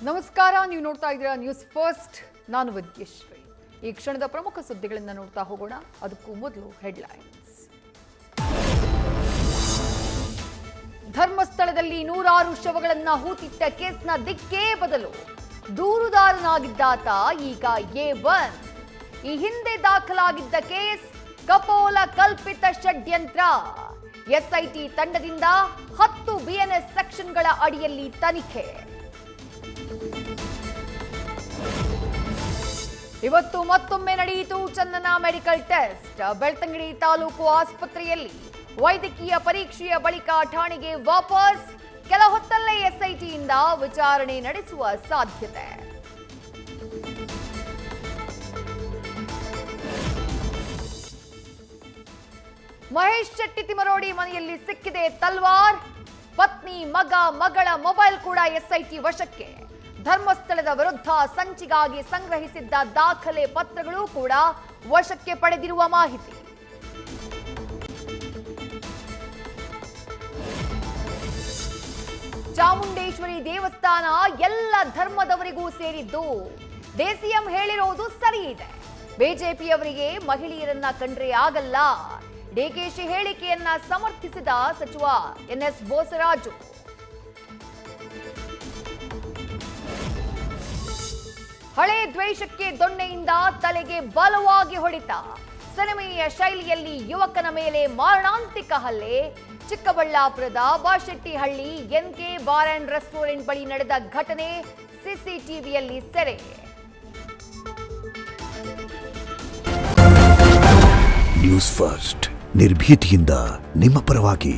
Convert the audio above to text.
ನಮಸ್ಕಾರ, ನೀವು ನೋಡ್ತಾ ಇದ್ದೀರಾ ನ್ಯೂಸ್ ಫಸ್ಟ್. ನಾನು ವಿದ್ಯಶ್ರೀ. ಈ ಕ್ಷಣದ ಪ್ರಮುಖ ಸುದ್ದಿಗಳನ್ನು ನೋಡ್ತಾ ಹೋಗೋಣ. ಅದಕ್ಕೂ ಮೊದಲು ಹೆಡ್ಲೈನ್ಸ್. ಧರ್ಮಸ್ಥಳದಲ್ಲಿ 106 ಶವಗಳನ್ನು ಹೂತಿಟ್ಟ ಕೇಸ್ನ ದಿಕ್ಕೇ ಬದಲು. ದೂರುದಾರನಾಗಿದ್ದಾತ ಈಗ A1. ಈ ಹಿಂದೆ ದಾಖಲಾಗಿದ್ದ ಕೇಸ್ ಕಪೋಲ ಕಲ್ಪಿತ ಷಡ್ಯಂತ್ರ. SIT ತಂಡದಿಂದ 10 BNS ಸೆಕ್ಷನ್ಗಳ ಅಡಿಯಲ್ಲಿ ತನಿಖೆ. ಇವತ್ತು ಮತ್ತೊಮ್ಮೆ ನಡೆಯಿತು ಚಂದನ ಮೆಡಿಕಲ್ ಟೆಸ್ಟ್. ಬೆಳ್ತಂಗಡಿ ತಾಲೂಕು ಆಸ್ಪತ್ರೆಯಲ್ಲಿ ವೈದ್ಯಕೀಯ ಪರೀಕ್ಷೆಯ ಬಳಿಕ ಠಾಣೆಗೆ ವಾಪಸ್. ಕೆಲ ಹೊತ್ತಲ್ಲೇ SITಯಿಂದ ವಿಚಾರಣೆ ನಡೆಸುವ ಸಾಧ್ಯತೆ. ಮಹೇಶ್ ಶೆಟ್ಟಿ ತಿಮರೋಡಿ ಮನೆಯಲ್ಲಿ ಸಿಕ್ಕಿದೆ ತಲ್ವಾರ್. ಪತ್ನಿ, ಮಗಳ ಮೊಬೈಲ್ ಕೂಡ SIT ವಶಕ್ಕೆ. ಧರ್ಮಸ್ಥಳದ ವಿರುದ್ಧ ಸಂಚಿಗಾಗಿ ಸಂಗ್ರಹಿಸಿದ್ದ ದಾಖಲೆ ಪತ್ರಗಳು ಕೂಡ ವಶಕ್ಕೆ ಪಡೆದಿರುವ ಮಾಹಿತಿ. ಚಾಮುಂಡೇಶ್ವರಿ ದೇವಸ್ಥಾನ ಎಲ್ಲ ಧರ್ಮದವರಿಗೂ ಸೇರಿದ್ದು. DCM ಹೇಳಿರೋದು ಸರಿ ಇದೆ. ಬಿಜೆಪಿಯವರಿಗೆ ಮಹಿಳೆಯರನ್ನ ಕಂಡ್ರೆ ಆಗಲ್ಲ. DKಶಿ ಹೇಳಿಕೆಯನ್ನ ಸಮರ್ಥಿಸಿದ ಸಚಿವ NS ಬೋಸರಾಜು. ಹಳೆ ದ್ವೇಷಕ್ಕೆ ದೊಣ್ಣೆಯಿಂದ ತಲೆಗೆ ಬಲವಾಗಿ ಹೊಡೆತ. ಸಿನಿಮೆಯ ಶೈಲಿಯಲ್ಲಿ ಯುವಕನ ಮೇಲೆ ಮಾರಣಾಂತಿಕ ಹಲ್ಲೆ. ಚಿಕ್ಕಬಳ್ಳಾಪುರದ Bashettihalli NK bar and restaurant ಬಳಿ ನಡೆದ ಘಟನೆ CCTVಯಲ್ಲಿ ಸೆರೆ. ನ್ಯೂಸ್ ಫಸ್ಟ್, ನಿರ್ಭೀತಿಯಿಂದ ನಿಮ್ಮ ಪರವಾಗಿ.